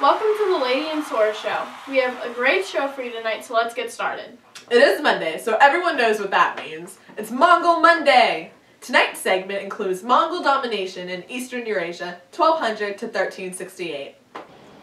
Welcome to the Lady and Sword Show. We have a great show for you tonight, so let's get started. It is Monday, so everyone knows what that means. It's Mongol Monday! Tonight's segment includes Mongol domination in Eastern Eurasia, 1200 to 1368.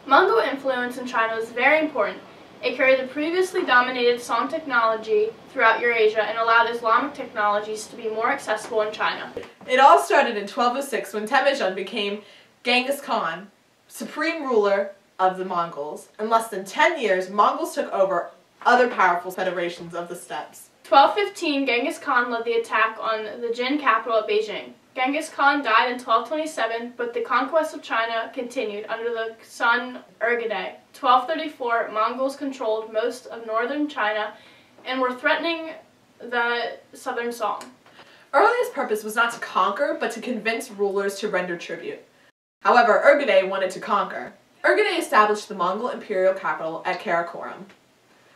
Mongol influence in China was very important. It carried the previously dominated Song technology throughout Eurasia and allowed Islamic technologies to be more accessible in China. It all started in 1206 when Temujin became Genghis Khan, supreme ruler of the Mongols. In less than 10 years, Mongols took over other powerful federations of the steppes. 1215, Genghis Khan led the attack on the Jin capital at Beijing. Genghis Khan died in 1227, but the conquest of China continued under the son Urgedei. 1234, Mongols controlled most of northern China and were threatening the southern Song. Earliest purpose was not to conquer, but to convince rulers to render tribute. However, Urgedei wanted to conquer. Urgedei established the Mongol imperial capital at Karakorum,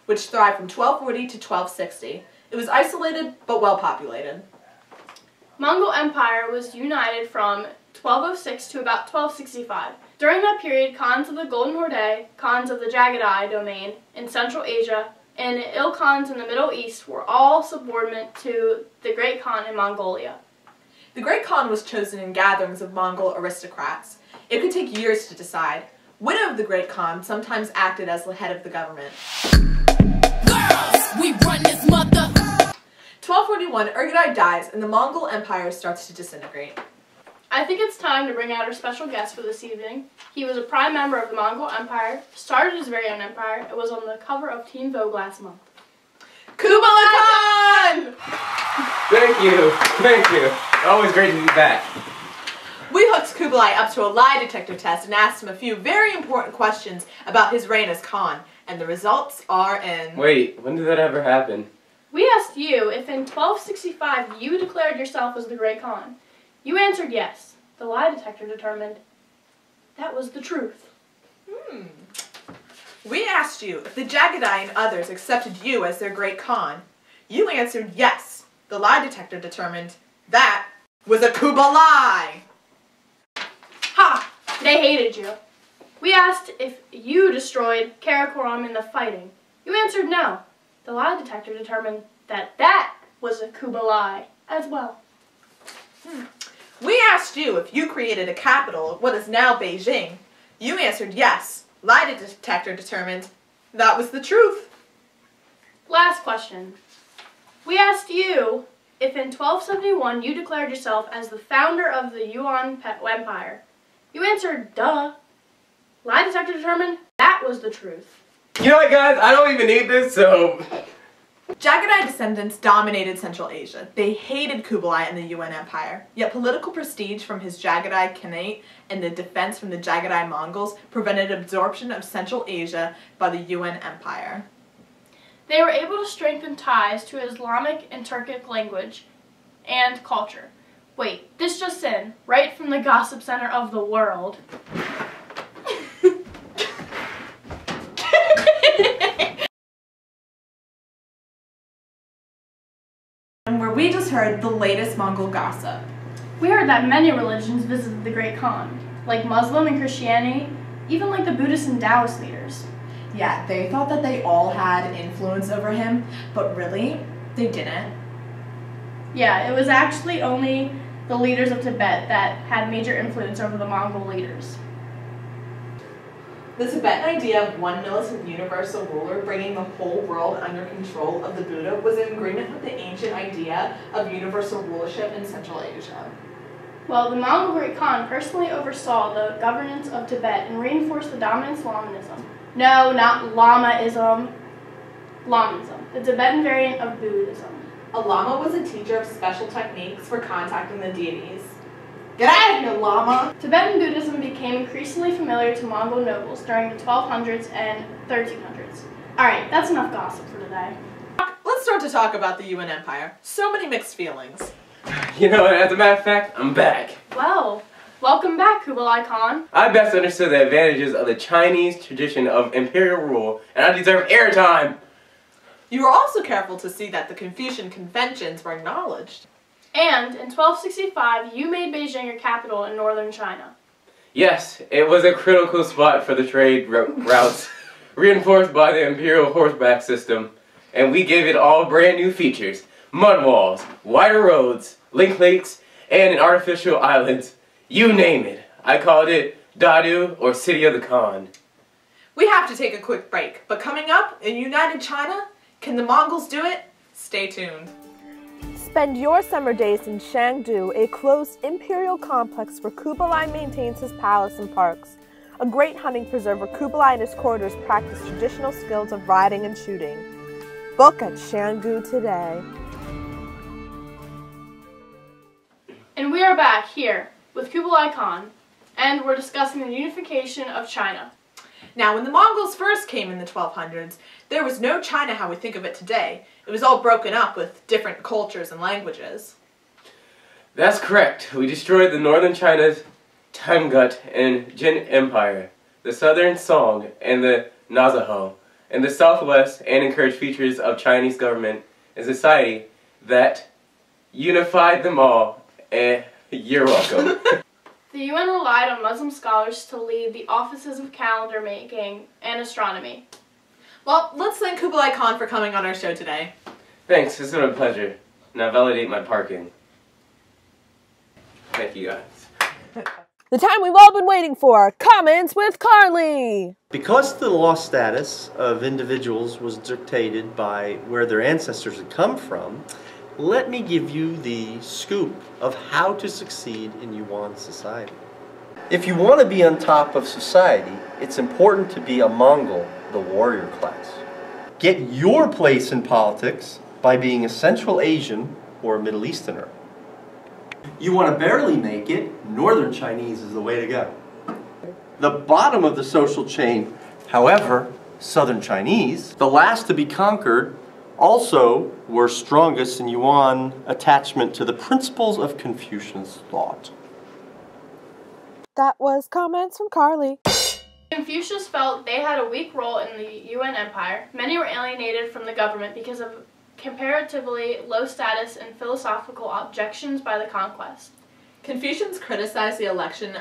which thrived from 1240 to 1260. It was isolated, but well populated. Mongol Empire was united from 1206 to about 1265. During that period, Khans of the Golden Horde, Khans of the Jagadai domain in Central Asia, and Il-Khans in the Middle East were all subordinate to the Great Khan in Mongolia. The Great Khan was chosen in gatherings of Mongol aristocrats. It could take years to decide. Widow of the Great Khan sometimes acted as the head of the government. Girls, we run this mother. 1241, Urgedei dies and the Mongol Empire starts to disintegrate. I think it's time to bring out our special guest for this evening. He was a prime member of the Mongol Empire, started his very own empire, and was on the cover of Teen Vogue last month. Kublai Khan! Thank you. Always great to be back. We hooked Kublai up to a lie detector test and asked him a few very important questions about his reign as Khan, and the results are in... Wait, when did that ever happen? We asked you if in 1265 you declared yourself as the Great Khan. You answered yes. The lie detector determined that was the truth. We asked you if the Jagadai and others accepted you as their Great Khan. You answered yes. The lie detector determined that was a Kublai. Ha! They hated you. We asked if you destroyed Karakorum in the fighting. You answered no. The lie detector determined that that was a Kublai as well. We asked you if you created a capital of what is now Beijing. You answered yes. Lie detector determined that was the truth. Last question. We asked you if in 1271 you declared yourself as the founder of the Yuan Empire. You answered duh. Lie detector determined that was the truth. You know what, guys? I don't even need this, so... Jagadai descendants dominated Central Asia. They hated Kublai and the Yuan Empire, yet political prestige from his Jagadai Khanate and the defense from the Jagadai Mongols prevented absorption of Central Asia by the Yuan Empire. They were able to strengthen ties to Islamic and Turkic language and culture. Wait, this just in, right from the gossip center of the world. Where we just heard the latest Mongol gossip. We heard that many religions visited the Great Khan, like Muslim and Christianity, even like the Buddhist and Taoist leaders. Yeah, they thought that they all had influence over him, but really, they didn't. Yeah, it was actually only the leaders of Tibet that had major influence over the Mongol leaders. The Tibetan idea of one militant universal ruler bringing the whole world under control of the Buddha was in agreement with the ancient idea of universal rulership in Central Asia. Well, the Mongol Great Khan personally oversaw the governance of Tibet and reinforced the dominant Islamism. No, not Lamaism. Lamaism, the Tibetan variant of Buddhism. A lama was a teacher of special techniques for contacting the deities. Get out of here, lama! Tibetan Buddhism became increasingly familiar to Mongol nobles during the 1200s and 1300s. Alright, that's enough gossip for today. Let's start to talk about the Yuan Empire. So many mixed feelings. You know, as a matter of fact, I'm back. Well, welcome back, Kublai Khan. I best understood the advantages of the Chinese tradition of imperial rule, and I deserve airtime. You were also careful to see that the Confucian conventions were acknowledged. And in 1265, you made Beijing your capital in northern China. Yes, it was a critical spot for the trade routes, reinforced by the imperial horseback system, and we gave it all brand new features. Mud walls, wider roads, link lakes, and an artificial islands. You name it. I called it Dadu, or City of the Khan. We have to take a quick break, but coming up in United China, can the Mongols do it? Stay tuned. Spend your summer days in Shangdu, a closed imperial complex where Kublai maintains his palace and parks. A great hunting preserve where Kublai and his courtiers practice traditional skills of riding and shooting. Book at Shangdu today. And we are back here with Kublai Khan, and we're discussing the unification of China. Now, when the Mongols first came in the 1200s, there was no China how we think of it today. It was all broken up with different cultures and languages. That's correct. We destroyed the northern China's Tangut and Jin Empire, the southern Song and the Navajo, and the southwest, and encouraged features of Chinese government and society that unified them all. And you're welcome. The UN relied on Muslim scholars to lead the offices of calendar making and astronomy. Well, let's thank Kublai Khan for coming on our show today. Thanks, it's been a pleasure. Now validate my parking. Thank you guys. The time we've all been waiting for, Comments with Carley! Because the law status of individuals was dictated by where their ancestors had come from, let me give you the scoop of how to succeed in Yuan society. If you want to be on top of society, it's important to be a Mongol, the warrior class. Get your place in politics by being a Central Asian or a Middle Easterner. You want to barely make it, Northern Chinese is the way to go. The bottom of the social chain, however, Southern Chinese, the last to be conquered, also were strongest in Yuan attachment to the principles of Confucian's thought. That was Comments from Carley. Confucius felt they had a weak role in the UN Empire. Many were alienated from the government because of comparatively low status and philosophical objections by the conquest. Confucians criticized the election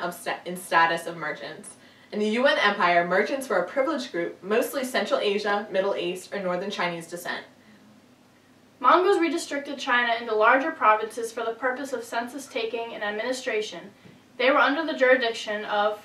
in status of merchants. In the UN Empire, merchants were a privileged group, mostly Central Asia, Middle East, or Northern Chinese descent. Mongols redistricted China into larger provinces for the purpose of census taking and administration. They were under the jurisdiction of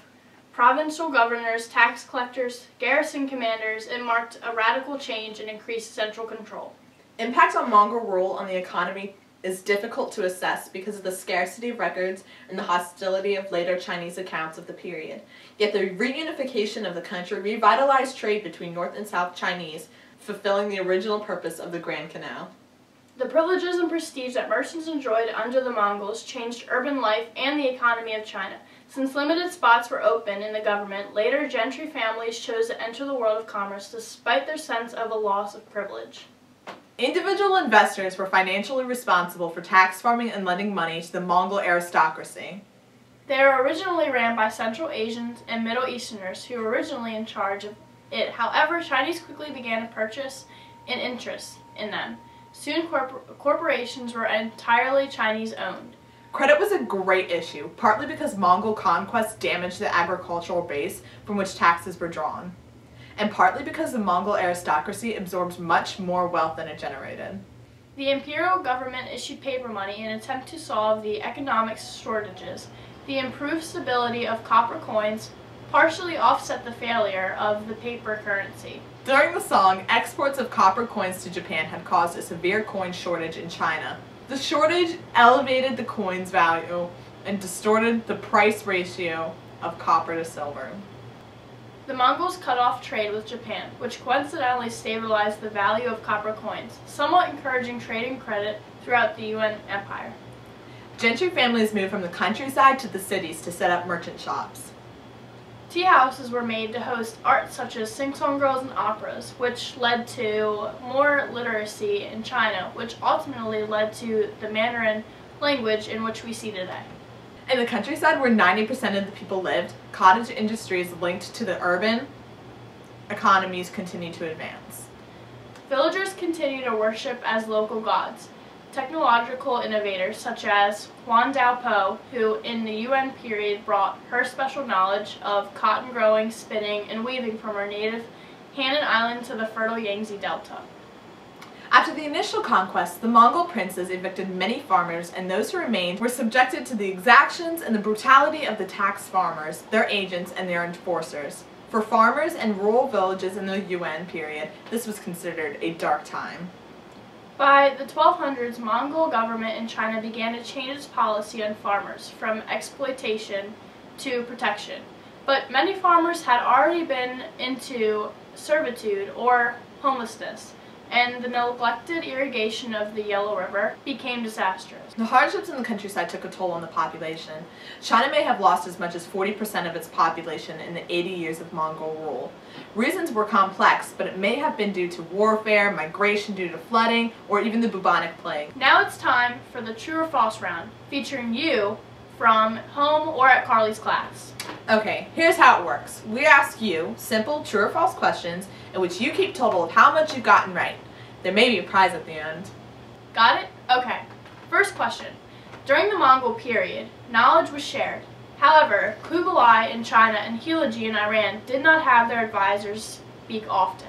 provincial governors, tax collectors, garrison commanders. It marked a radical change and increased central control. Impact on Mongol rule on the economy is difficult to assess because of the scarcity of records and the hostility of later Chinese accounts of the period. Yet the reunification of the country revitalized trade between North and South Chinese, fulfilling the original purpose of the Grand Canal. The privileges and prestige that merchants enjoyed under the Mongols changed urban life and the economy of China. Since limited spots were open in the government, later gentry families chose to enter the world of commerce despite their sense of a loss of privilege. Individual investors were financially responsible for tax farming and lending money to the Mongol aristocracy. They were originally ran by Central Asians and Middle Easterners who were originally in charge of it. However, Chinese quickly began to purchase an interest in them. Soon corporations were entirely Chinese-owned. Credit was a great issue, partly because Mongol conquest damaged the agricultural base from which taxes were drawn, and partly because the Mongol aristocracy absorbed much more wealth than it generated. The imperial government issued paper money in an attempt to solve the economic shortages. The improved stability of copper coins partially offset the failure of the paper currency. During the Song, exports of copper coins to Japan had caused a severe coin shortage in China. The shortage elevated the coin's value and distorted the price ratio of copper to silver. The Mongols cut off trade with Japan, which coincidentally stabilized the value of copper coins, somewhat encouraging trade and credit throughout the Yuan Empire. Gentry families moved from the countryside to the cities to set up merchant shops. Tea houses were made to host art such as sing-song girls and operas, which led to more literacy in China, which ultimately led to the Mandarin language in which we see today. In the countryside where 90% of the people lived, cottage industries linked to the urban economies continued to advance. Villagers continued to worship as local gods. Technological innovators such as Huan Daopo, who in the Yuan period brought her special knowledge of cotton growing, spinning, and weaving from her native Hainan Island to the fertile Yangtze Delta. After the initial conquest, the Mongol princes evicted many farmers, and those who remained were subjected to the exactions and the brutality of the tax farmers, their agents, and their enforcers. For farmers and rural villages in the Yuan period, this was considered a dark time. By the 1200s, Mongol government in China began to change its policy on farmers from exploitation to protection. But many farmers had already been into servitude or homelessness, and the neglected irrigation of the Yellow River became disastrous. The hardships in the countryside took a toll on the population. China may have lost as much as 40% of its population in the 80 years of Mongol rule. Reasons were complex, but it may have been due to warfare, migration due to flooding, or even the bubonic plague. Now it's time for the true or false round, featuring you from home or at Carley's class. Okay, here's how it works. We ask you simple true or false questions in which you keep total of how much you've gotten right. There may be a prize at the end. Got it? Okay. First question. During the Mongol period, knowledge was shared. However, Kublai in China and Hilaji in Iran did not have their advisors speak often.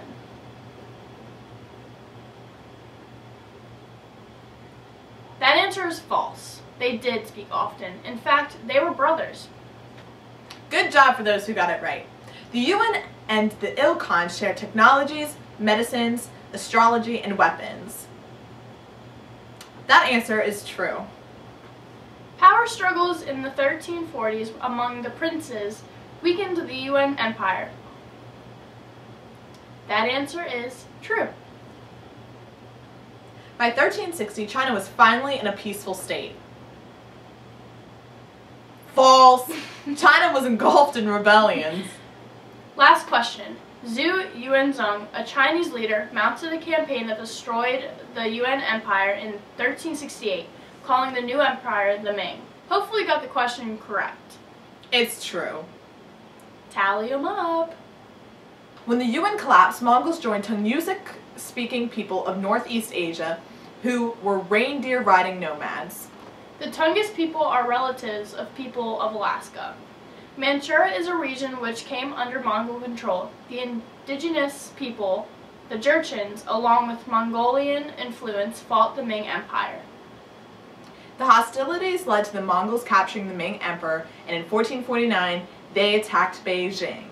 That answer is false. They did speak often. In fact, they were brothers. Good job for those who got it right. The Yuan and the Ilkhan share technologies, medicines, astrology, and weapons. That answer is true. Power struggles in the 1340s among the princes weakened the Yuan Empire. That answer is true. By 1360, China was finally in a peaceful state. False! China was engulfed in rebellions. Last question. Zhu Yuanzong, a Chinese leader, mounted a campaign that destroyed the Yuan Empire in 1368, calling the new empire the Ming. Hopefully you got the question correct. It's true. Tally 'em up. When the Yuan collapsed, Mongols joined Tungusic-speaking people of Northeast Asia who were reindeer-riding nomads. The Tungus people are relatives of people of Alaska. Manchuria is a region which came under Mongol control. The indigenous people, the Jurchens, along with Mongolian influence, fought the Ming Empire. The hostilities led to the Mongols capturing the Ming Emperor, and in 1449, they attacked Beijing.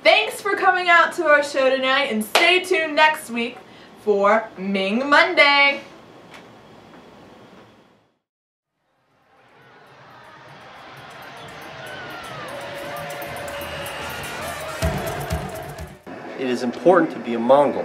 Thanks for coming out to our show tonight, and stay tuned next week for Ming Monday! It is important to be a Mongol.